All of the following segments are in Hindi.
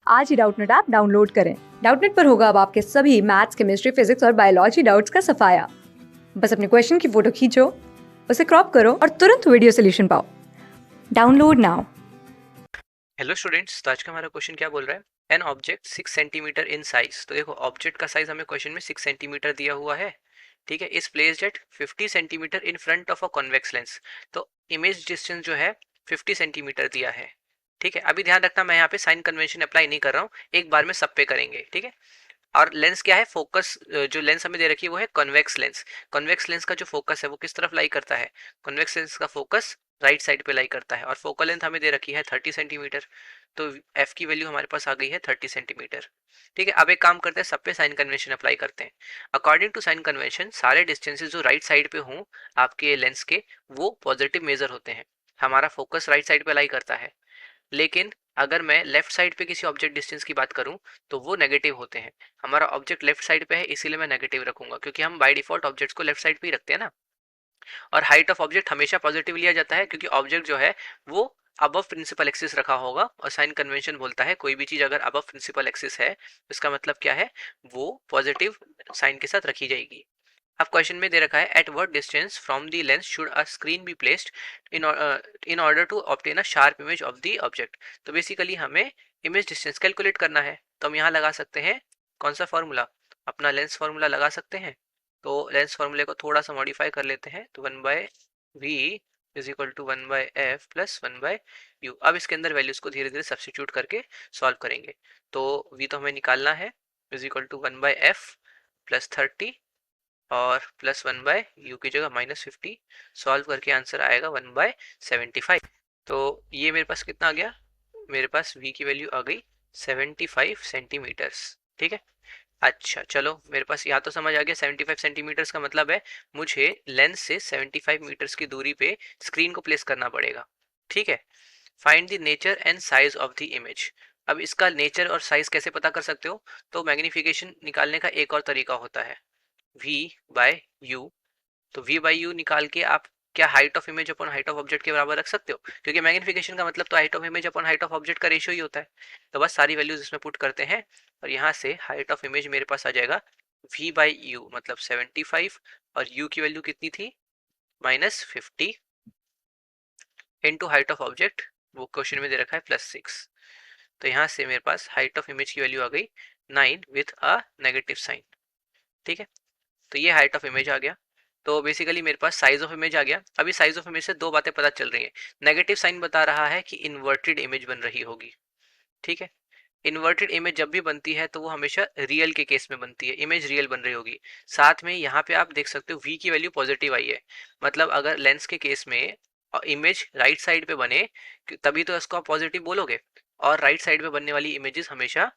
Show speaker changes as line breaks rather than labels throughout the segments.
आज ही डाउटनेट ऐप डाउनलोड करें। डाउटनेट पर होगा अब आपके सभी मैथ्स, केमिस्ट्री, फिजिक्स और बायोलॉजी डाउट्स का सफाया। बस अपने क्वेश्चन की फोटो खींचो, उसे क्रॉप करो और तुरंत वीडियो सोल्यूशन पाओ। Download now.
हेलो स्टूडेंट्स, तो आज का हमारा क्वेश्चन क्या बोल रहा है? An object 6 centimetre in size. तो देखो, ऑब्जेक्ट का साइज हमें क्वेश्चन में 6 सेंटीमीटर दिया हुआ है। ठीक है, इस placed at 50 centimetre in front of a convex lens. तो इमेज डिस्टेंस जो है 50 सेंटीमीटर दिया है। ठीक है, अभी ध्यान रखना, मैं यहाँ पे साइन कन्वेंशन अप्लाई नहीं कर रहा हूँ, एक बार में सब पे करेंगे। ठीक है, और लेंस क्या है? फोकस जो लेंस हमें दे रखी है वो है कॉन्वेक्स लेंस। कॉन्वेक्स लेंस का जो फोकस है वो किस तरफ लाई करता है? कॉन्वेक्स लेंस का फोकस राइट साइड पे लाई करता है, और फोकल लेंथ हमें दे रखी है 30 सेंटीमीटर। तो एफ की वैल्यू हमारे पास आ गई है 30 सेंटीमीटर। ठीक है, अब एक काम करते हैं, सब पे साइन कन्वेंशन अप्लाई करते हैं। अकॉर्डिंग टू साइन कन्वेंशन, सारे डिस्टेंसेज जो राइट साइड पे हों आपके लेंस के, वो पॉजिटिव मेजर होते हैं। हमारा फोकस राइट साइड पे लाई करता है। लेकिन अगर मैं लेफ्ट साइड पे किसी ऑब्जेक्ट डिस्टेंस की बात करूं तो वो नेगेटिव होते हैं। हमारा ऑब्जेक्ट लेफ्ट साइड पे है, इसीलिए मैं नेगेटिव रखूंगा, क्योंकि हम बाय डिफॉल्ट ऑब्जेक्ट्स को लेफ्ट साइड पे ही रखते हैं ना। और हाइट ऑफ ऑब्जेक्ट हमेशा पॉजिटिव लिया जाता है, क्योंकि ऑब्जेक्ट जो है वो अबव प्रिंसिपल एक्सिस रखा होगा, और साइन कन्वेंशन बोलता है कोई भी चीज अगर अबव प्रिंसिपल एक्सिस है, इसका मतलब क्या है? वो पॉजिटिव साइन के साथ रखी जाएगी। अब क्वेश्चन में दे रखा है, at what distance from the lens should a screen be placed in order to obtain a sharp image of the object. तो बेसिकली हमें इमेज डिस्टेंस कैलकुलेट करना है, तो हम यहाँ लगा सकते हैं कौन सा फॉर्मूला? अपना लेंस फॉर्मूला लगा सकते हैं। तो लेंस फॉर्मूले को थोड़ा सा मॉडिफाई कर लेते हैं, तो 1/v is equal to 1/f plus 1/u। अब इसके अंदर वैल्यूज को धीरे धीरे सब्सटीट्यूट करके सॉल्व करेंगे। तो v तो हमें निकालना है, is equal to 1/f plus 30 और प्लस 1/u की जगह -50। सॉल्व करके आंसर आएगा 1/75। तो ये मेरे पास कितना आ गया? मेरे पास v की वैल्यू आ गई 75 सेंटीमीटर्स। ठीक है, अच्छा चलो, मेरे पास यहाँ तो समझ आ गया 75 सेंटीमीटर्स का मतलब है मुझे लेंस से 75 मीटर्स की दूरी पे स्क्रीन को प्लेस करना पड़ेगा। ठीक है, find the nature and size of the image. अब इसका नेचर और साइज कैसे पता कर सकते हो? तो मैग्निफिकेशन निकालने का एक और तरीका होता है, v बाय u। तो v बाई यू निकाल के आप क्या height of image upon height of object के बराबर रख सकते हो? क्योंकि मैग्निफिकेशन का मतलब तो height of image upon height of object का रेशियो ही होता है। तो बस सारी वैल्यूज इसमें पुट करते हैं, और यहाँ से हाइट ऑफ इमेज मेरे पास आ जाएगा v बाई यू मतलब 75, और u की वैल्यू कितनी थी? -50 इंटू हाइट ऑफ ऑब्जेक्ट, वो क्वेश्चन में दे रखा है +6। तो यहाँ से मेरे पास हाइट ऑफ इमेज की वैल्यू आ गई 9 विथ अ नेगेटिव साइन। ठीक है, तो ये हाइट ऑफ इमेज आ गया। तो बेसिकली मेरे पास साइज ऑफ इमेज आ गया। अभी साइज ऑफ इमेज से दो बातें पता चल रही हैं। नेगेटिव साइन बता रहा है कि इन्वर्टेड इमेज बन रही होगी। ठीक है, इन्वर्टेड इमेज जब भी बनती है तो वो हमेशा रियल के केस में बनती है, इमेज रियल बन रही होगी। साथ में यहाँ पे आप देख सकते हो v की वैल्यू पॉजिटिव आई है, मतलब अगर लेंस के केस में इमेज राइट साइड पे बने तभी तो इसको आप पॉजिटिव बोलोगे, और राइट साइड पे बनने वाली इमेजेस हमेशा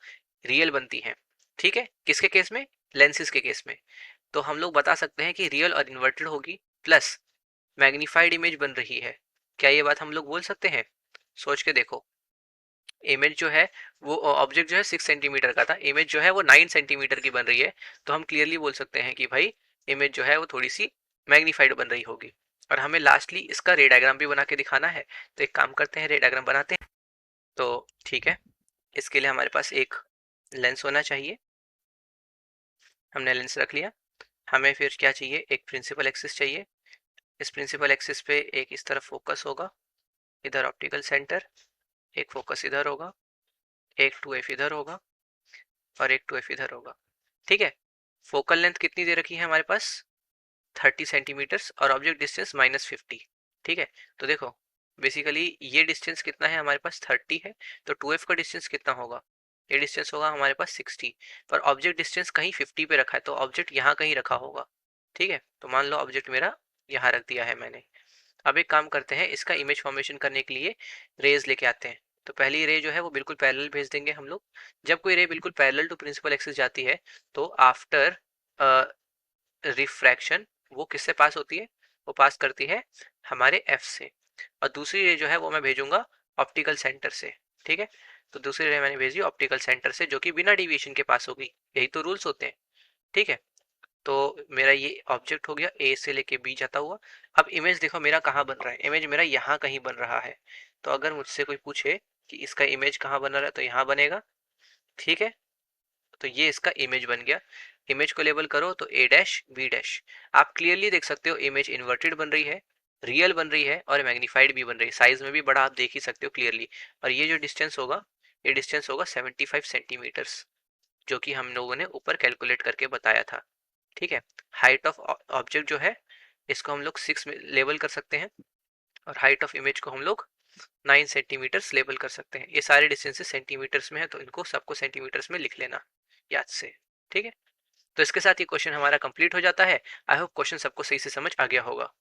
रियल बनती हैं। ठीक है, किसके केस में? लेंसेज के केस में। तो हम लोग बता सकते हैं कि रियल और इन्वर्टेड होगी, प्लस मैग्नीफाइड इमेज बन रही है। क्या ये बात हम लोग बोल सकते हैं? सोच के देखो, इमेज जो है वो ऑब्जेक्ट जो है 6 सेंटीमीटर का था, इमेज जो है वो 9 सेंटीमीटर की बन रही है। तो हम क्लियरली बोल सकते हैं कि भाई इमेज जो है वो थोड़ी सी मैग्नीफाइड बन रही होगी। और हमें लास्टली इसका रे डायग्राम भी बना के दिखाना है, तो एक काम करते हैं, रे डायग्राम बनाते हैं। तो ठीक है, इसके लिए हमारे पास एक लेंस होना चाहिए। हमने लेंस रख लिया। हमें फिर क्या चाहिए? एक प्रिंसिपल एक्सिस चाहिए। इस प्रिंसिपल एक्सिस पे एक इस तरफ फोकस होगा, इधर ऑप्टिकल सेंटर, एक फोकस इधर होगा, एक 2f इधर होगा, और एक 2f इधर होगा। ठीक है, फोकल लेंथ कितनी दे रखी है हमारे पास? 30 सेंटीमीटर्स, और ऑब्जेक्ट डिस्टेंस -50। ठीक है, तो देखो बेसिकली ये डिस्टेंस कितना है हमारे पास? 30 है। तो 2f का डिस्टेंस कितना होगा? ये डिस्टेंस होगा हमारे पास 60, पर ऑब्जेक्ट डिस्टेंस कहीं 50 पे रखा है, तो ऑब्जेक्ट यहाँ कहीं रखा होगा। ठीक है, तो मान लो ऑब्जेक्ट मेरा यहाँ रख दिया है मैंने। अब एक काम करते हैं, इसका इमेज फॉर्मेशन करने के लिए रेज लेके आते हैं। तो पहली रे जो है वो बिल्कुल पैरेलल भेज देंगे हम लोग। जब कोई रे बिल्कुल पैरेलल टू प्रिंसिपल एक्सिस जाती है तो आफ्टर रिफ्रैक्शन वो किससे पास होती है? वो पास करती है हमारे एफ से। और दूसरी रे जो है वो मैं भेजूंगा ऑप्टिकल सेंटर से। ठीक है, तो दूसरी रे मैंने भेजी ऑप्टिकल सेंटर से, जो कि बिना डिविएशन के पास होगी। यही तो रूल्स होते हैं। ठीक है, तो मेरा ये ऑब्जेक्ट हो गया ए से लेके बी जाता हुआ। अब इमेज देखो मेरा कहाँ बन रहा है, इमेज मेरा यहाँ कहीं बन रहा है। तो अगर मुझसे कोई पूछे कि इसका इमेज कहाँ बन रहा है, तो यहाँ बनेगा। ठीक है, तो ये इसका इमेज बन गया। इमेज को लेबल करो तो a डैश b डैश। आप क्लियरली देख सकते हो इमेज इन्वर्टेड बन रही है, रियल बन रही है और मैग्नीफाइड भी बन रही है, साइज में भी बड़ा आप देख ही सकते हो क्लियरली। और ये जो डिस्टेंस होगा, ये डिस्टेंस होगा 75 सेंटीमीटर्स, जो कि हम लोगों ने ऊपर कैलकुलेट करके बताया था। ठीक है, हाइट ऑफ ऑब्जेक्ट जो है इसको हम लोग 6 में लेबल कर सकते हैं और हाइट ऑफ इमेज को हम लोग 9 सेंटीमीटर्स लेबल कर सकते हैं। ये सारे डिस्टेंसेस सेंटीमीटर्स में है, तो इनको सबको सेंटीमीटर्स में लिख लेना याद से। ठीक है, तो इसके साथ ये क्वेश्चन हमारा कंप्लीट हो जाता है। आई होप क्वेश्चन सबको सही से समझ आ गया होगा।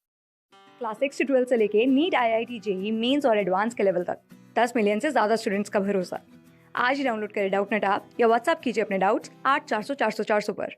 क्लास 6 से 12 से लेके नीट, IIT, जेई मेंस और एडवांस के लेवल तक 10 मिलियन से ज़्यादा स्टूडेंट्स का भरोसा। आज ही डाउनलोड करें डाउटनेट ऐप या व्हाट्सएप कीजिए अपने डाउट्स 8400 400 400 पर।